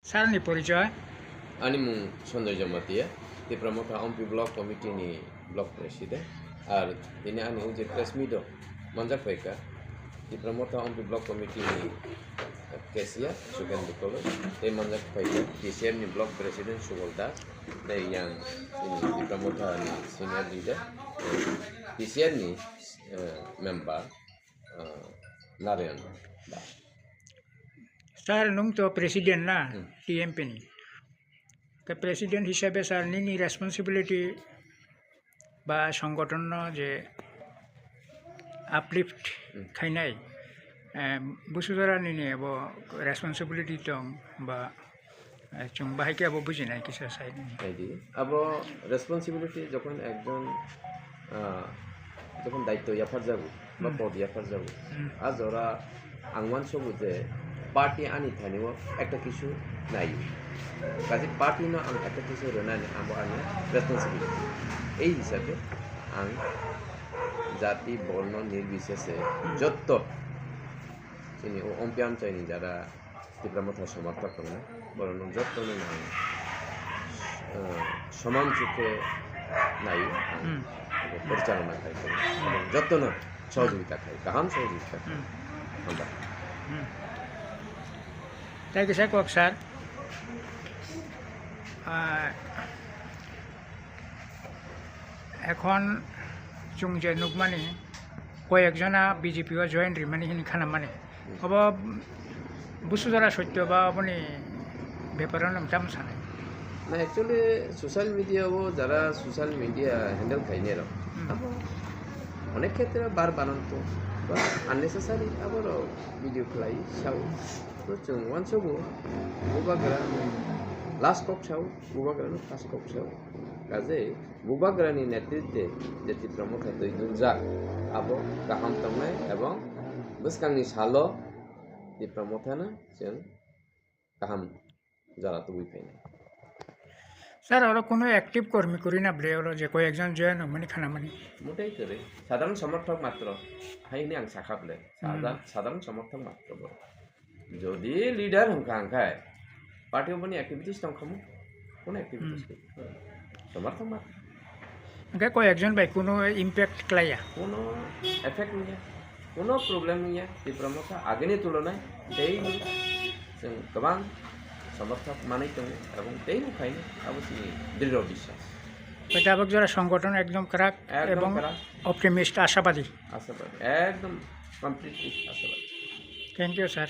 Sarni Porijoy, Animu Sonderja Matia, the promoter Ompi Block Committee ni Block President, আর তিনি আনি যে press মিটও মঞ্জা Faika the promoter Ompi Block Committee ni Kesia Sukan Bukolo, the manja faika the same ni Block President Sukolda, the yang ini the promoter ni senior leader, the same ni member Narayan Da. Sar nung to President na TMP ni. Ke President হিসাবে sir নিনি responsibility বা সংগঠন যে uplift খাইনাই বুসুদারা নিনি এব responsibility দং বা চুং বাহাইকে আবো বুঝিনাই কিছু side ID আবো responsibility যখন একজন যখন দায়িত্ব ইয়াফার যাব বা পদ ইয়াফার যাব আজ ওরা আংমান সবু যে পার্টি আনি থানিও একটা কিছু নাই কাজে পার্টি না আমি একটা কিছু রনানি আমো আনি রেসপন্সিবিলিটি এই হিসাবে আং জাতি বর্ণ নির্বিশেষে যত চিনি ও অম্পিয়াম চাইনি যারা তীব্রমথা সমর্থক না বরং যত না সমান চোখে নাই পরিচালনা খাইতে এবং যত না সহযোগিতা খাই গাহাম সহযোগিতা আমরা তাই কিছু কক স্যার এখন চুং যে নুকমানি কয়েকজনা বিজেপিও জয়েন রিমানি হিনি খানা মানে হব বুসুদারা সত্য বা আপনি ব্যাপারের নাম চাম সানাই না অ্যাকচুয়ালি সোশ্যাল মিডিয়াও যারা সোশ্যাল মিডিয়া হ্যান্ডেল খাইনে অনেক ক্ষেত্রে বার বানান্ত বা আননেসেসারি আবারও ভিডিও খেলাই সাও তো जों वानसबो बुबाग्रा लास्ट कप साव बुबाग्रानो फार्स्ट कप साव काजे बुबाग्रानि नेतृत्वे जे তীব্রমথা दैनुजा आबो गाहाम तंनाय एबं बसकांनि सालो তীব্রমথাना जों गाहाम जारा तो बुइफायनाय স্যার ওরা কোনো অ্যাক্টিভ কর্মী করি না বলে ওরা যে কয়েকজন জয়েন মানে খানা মানে মোটেই করে সাধারণ সমর্থক মাত্র হাইনি আং সাখাবলে সাধারণ সমর্থক মাত্র যদি লিডার হংখায় পার্টিও पनि অ্যাক্টিভিটিস দंखामो কোন অ্যাক্টিভিটিস সমর্থক মাত্র ओके কয়েকজন ভাই কোনো ইমপ্যাক্ট ক্লাইয়া কোনো এফেক্ট নিয়া কোনো প্রবলেম নিয়া তীব্রমথা আগেনি তুলনায় দেই जों गोबां समर्थक मानै दङ এবং দেই খাইনি অবশ্যই দৃঢ় বিশ্বাস পেটাবক যারা সংগঠন একদম ক্রাক এবং অপটিমিস্ট আশাবাদী একদম কমপ্লিটলি আশাবাদী থ্যাংক ইউ স্যার